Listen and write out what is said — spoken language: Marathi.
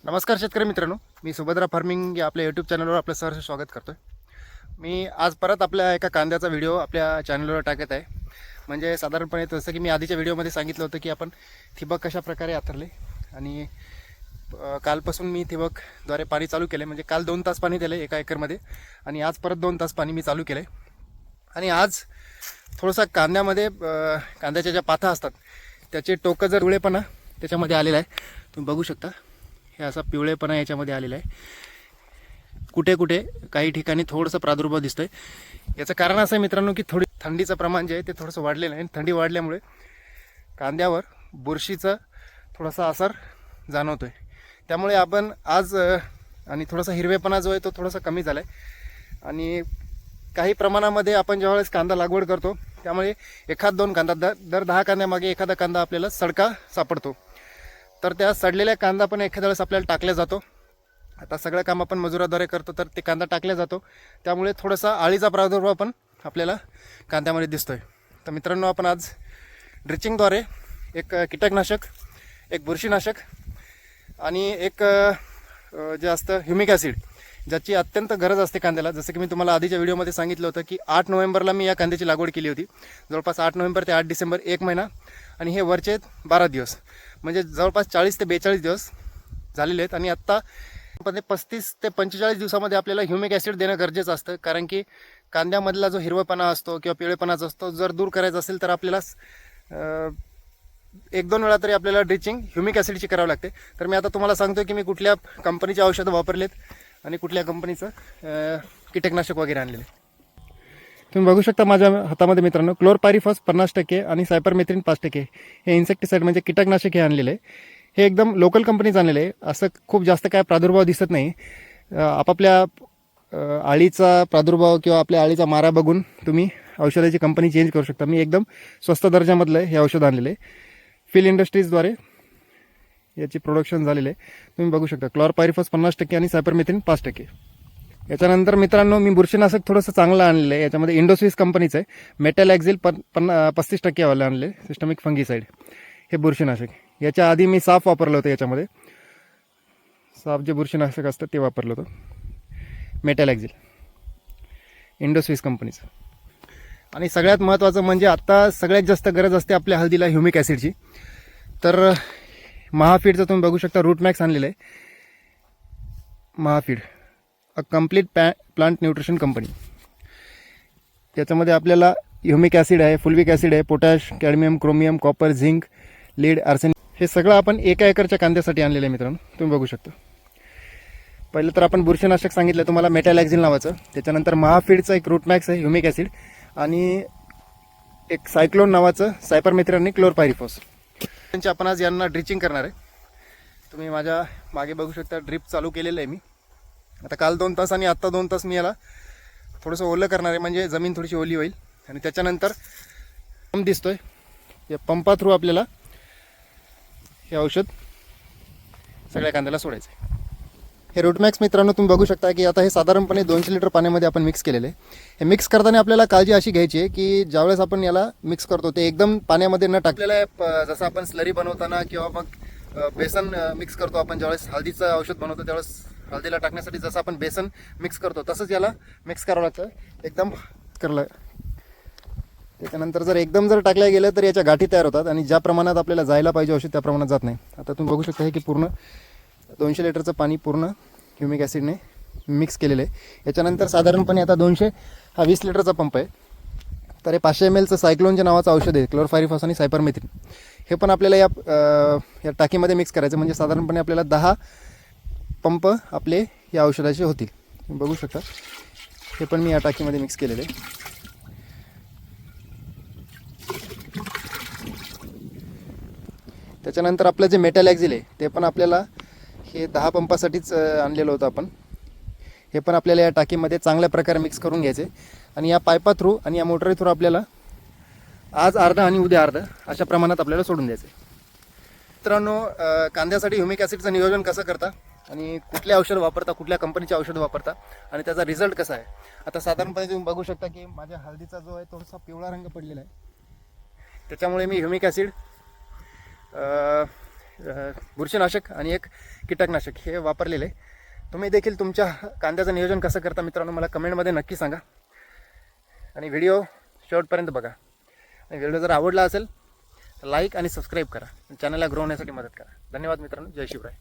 नमस्कार शेतकरी मित्रांनो, मी सुभद्रा फार्मिंग या आपल्या यूट्यूब चॅनलवर आपलं सहर्ष स्वागत करतो आहे। मी आज परत आपल्या एका कांद्याचा व्हिडिओ आपल्या चॅनलवर टाकत आहे। म्हणजे साधारणपणे जसं की मी आधीच्या व्हिडिओमध्ये सांगितलं होतं की आपण ठिबक कशा प्रकारे आथरले आणि कालपासून मी ठिबकद्वारे पाणी चालू केले। म्हणजे काल 2 तास पाणी दिले एका एकरमध्ये आणि आज परत 2 तास पाणी मी चालू केले। आणि आज थोडंसं कांद्यामध्ये कांद्याच्या ज्या पाथा असतात त्याचे टोकं जर पिवळेपणा त्याच्यामध्ये आलेला आहे, तुम्ही बघू शकता। हे असा पिवळेपणा याच्यामध्ये आलेला आहे, कुठे कुठे काही ठिकाणी थोडंसं प्रादुर्भाव दिसतोय। याचं कारण असं आहे मित्रांनो की थोडी थंडीचं प्रमाण जे आहे ते थोडंसं वाढलेलं आहे। थंडी वाढल्यामुळे कांद्यावर बुरशीचा थोडासा असर जाणवतोय। त्यामुळे आपण आज आणि थोडासा हिरवेपणा जो आहे तो थोडासा कमी झाला आहे। आणि काही प्रमाणामध्ये आपण ज्यावेळेस कांदा लागवड करतो त्यामुळे एखाद दोन कांदा दर 10 कांद्यामागे एखादा कांदा आपल्याला सडका सापडतो। तर त्या सडलेल्या कांदा पण एखाद्या वेळेस आपल्याला टाकल्या जातो। आता सगळं काम आपण मजुराद्वारे करतो तर ते कांदा टाकल्या जातो, त्यामुळे थोडासा आळीचा प्रादुर्भाव पण आपल्याला कांद्यामध्ये दिसतोय। तर मित्रांनो, आपण आज ड्रिचिंगद्वारे एक कीटकनाशक, एक बुरशीनाशक आणि एक जे असतं ह्युमिक ॲसिड, ज्याची अत्यंत गरज असते कांद्याला। जसं की मी तुम्हाला आधीच्या व्हिडिओमध्ये सांगितलं होतं की 8 नोव्हेंबरला मी या कांद्याची लागवड केली होती। जवळपास 8 नोव्हेंबर ते 8 डिसेंबर 1 महिना आणि हे वरचे 12 दिवस, म्हणजे जवळपास 40 ते 42 दिवस झालेले आहेत। आणि आत्ता 35 ते 45 दिवसामध्ये आपल्याला ह्युमिक ॲसिड देणं गरजेचं असतं, कारण की कांद्यामधला जो हिरवापणा असतो किंवा पिवळेपणाचा असतो जर दूर करायचा असेल तर आपल्याला 1-2 वेळा तरी आपल्याला ड्रिचिंग ह्युमिक ॲसिडची करावी लागते। तर मी आता तुम्हाला सांगतो की मी कुठल्या कंपनीचे औषधं वापरलेत आणि कुठल्या कंपनीचं कीटकनाशक वगैरे आणलेले। तुम्ही बघू शकता माझ्या हातामध्ये मित्रांनो, क्लोरपायरिफॉस 50% आणि सायपरमेथ्रिन 5% हे इन्सेक्टिसाइड म्हणजे कीटकनाशक हे आणलेले आहे। हे एकदम लोकल कंपनीचं आणलेलं आहे, असं खूप जास्त काय प्रादुर्भाव दिसत नाही। आपापल्या आळीचा प्रादुर्भाव किंवा आपल्या आळीचा मारा बघून तुम्ही औषधाची कंपनी चेंज करू शकता। मी एकदम स्वस्त दर्जामधलं हे औषध आणलेलं आहे, फिल इंडस्ट्रीजद्वारे याची प्रोडक्शन झालेलं आहे। तुम्ही बघू शकता क्लोरपायरिफॉस 50% आणि सायपरमेथ्रिन 5%। याच्यानंतर मित्रांनो, मी बुरशीनाशक थोडंसं चांगलं आणलेलं आहे। याच्यामध्ये इंडोस्विस कंपनीचं आहे, मेटॅलॅक्झिल 35% वाले आणले, सिस्टमिक फंगीसाईड हे बुरशीनाशक। याच्या आधी मी साफ वापरलं होतं, याच्यामध्ये साफ जे बुरशीनाशक असतं ते वापरलं होतं, मेटॅलॅक्झिल इंडोस्विस कंपनीचं। आणि सगळ्यात महत्त्वाचं म्हणजे आत्ता सगळ्यात जास्त गरज असते आपल्या हळदीला ह्युमिक ॲसिडची। तर महाफीडचं तुम्ही बघू शकता रूट मॅक्स आणलेलं आहे, Mahafeed a complete plant nutrition company. त्याच्यामध्ये आपल्याला ह्युमिक ॲसिड आहे, फुल्विक ॲसिड आहे, potash, cadmium, chromium, copper, zinc, lead, arsenic हे सगळं आपण एका एकरच्या कांद्यासाठी आणलेलं आहे मित्रांनो, तुम्ही बघू शकता। पहिलं तर आपण बुरशीनाशक सांगितलं तुम्हाला मेटॅलॅक्झिल नावाचं, त्याच्यानंतर महाफीडचं एक रूट मॅक्स आहे ह्युमिक ॲसिड आणि एक सायक्लोन नावाचं सायपरमेथ्रिन आणि क्लोरपायरिफॉस। त्यांची आपण आज यांना ड्रिचिंग करणार आहे। तुम्ही माझ्या मागे बघू शकता, ड्रिप चालू केलेलं आहे मी। आता काल 2 तास आणि आत्ता 2 तास मी याला थोडंसं ओलं करणार आहे, म्हणजे जमीन थोडीशी ओली होईल। आणि त्याच्यानंतर पंप दिसतोय, या पंपा थ्रू आपल्याला हे औषध सगळ्या कांद्याला सोडायचं आहे। हे रूटमॅक्स मित्रांनो तुम्ही बघू शकता की आता हे साधारणपणे 200 लिटर पाण्यामध्ये आपण मिक्स केलेलं आहे। हे मिक्स करताना आपल्याला काळजी अशी घ्यायची आहे की ज्यावेळेस आपण याला मिक्स करतो ते एकदम पाण्यामध्ये न टाकलेलं, जसं आपण स्लरी बनवताना किंवा मग बेसन मिक्स करतो, आपण ज्यावेळेस हळदीचं औषध बनवतो त्यावेळेस हळदीला टाकण्यासाठी जसं आपण बेसन मिक्स करतो तसंच याला मिक्स करावं लागतं, एकदम करलं। त्याच्यानंतर जर एकदम जर टाकल्या गेलं तर याच्या गाठी तयार होतात आणि ज्या प्रमाणात आपल्याला जायला पाहिजे औषध त्या प्रमाणात जात नाही। आता तुम्ही बघू शकता की पूर्ण 200 लिटरचं पाणी पूर्ण ह्युमिक ॲसिडने मिक्स केलेलं आहे। याच्यानंतर साधारणपणे आता 200 हा 20 लिटरचा पंप आहे। तर हे 500 ml सायक्लोनच्या नावाचं औषध आहे, क्लोरपायरिफॉस आणि सायपरमेथ्रिन, हे पण आपल्याला या टाकीमध्ये मिक्स करायचं, म्हणजे साधारणपणे आपल्याला 10 पंप आपले या औषधाचे होतील। तुम्ही बघू शकता हे पण मी या टाकीमध्ये मिक्स केलेले आहे। त्याच्यानंतर आपलं जे मेटॅलॅक्झिल आहे ते पण आपल्याला हे 10 पंपासाठीच आणलेलं होतं आपण, हे पण आपल्याला या टाकीमध्ये चांगल्या प्रकारे मिक्स करून घ्यायचे आणि या पायपा थ्रू आणि या मोटरी थ्रू आपल्याला आज अर्धा आणि उद्या अर्धा अशा प्रमाणात आपल्याला सोडून द्यायचं आहे। मित्रांनो, कांद्यासाठी ह्युमिक ॲसिडचं नियोजन कसं करता आणि कुठले औषध वापरता, कुठल्या कंपनीचे औषध वापरता आणि त्याचा रिझल्ट कसा आहे। आता साधारणपणे तुम्ही बघू शकता की माझ्या हळदीचा जो आहे थोडासा पिवळा रंग पडलेला आहे, त्याच्यामुळे मी ह्युमिक ॲसिड बुरशीनाशक आणि एक कीटकनाशक हे वापरलेलं आहे. तुम्ही देखील तुमच्या कांद्याचं नियोजन कसं करता मित्रांनो मला कमेंटमध्ये नक्की सांगा आणि व्हिडिओ शेवटपर्यंत बघा. आणि व्हिडिओ जर आवडला असेल तर लाईक आणि सबस्क्राईब करा, चॅनलला ग्रो होण्यासाठी मदत करा. धन्यवाद मित्रांनो. जय शिवराय.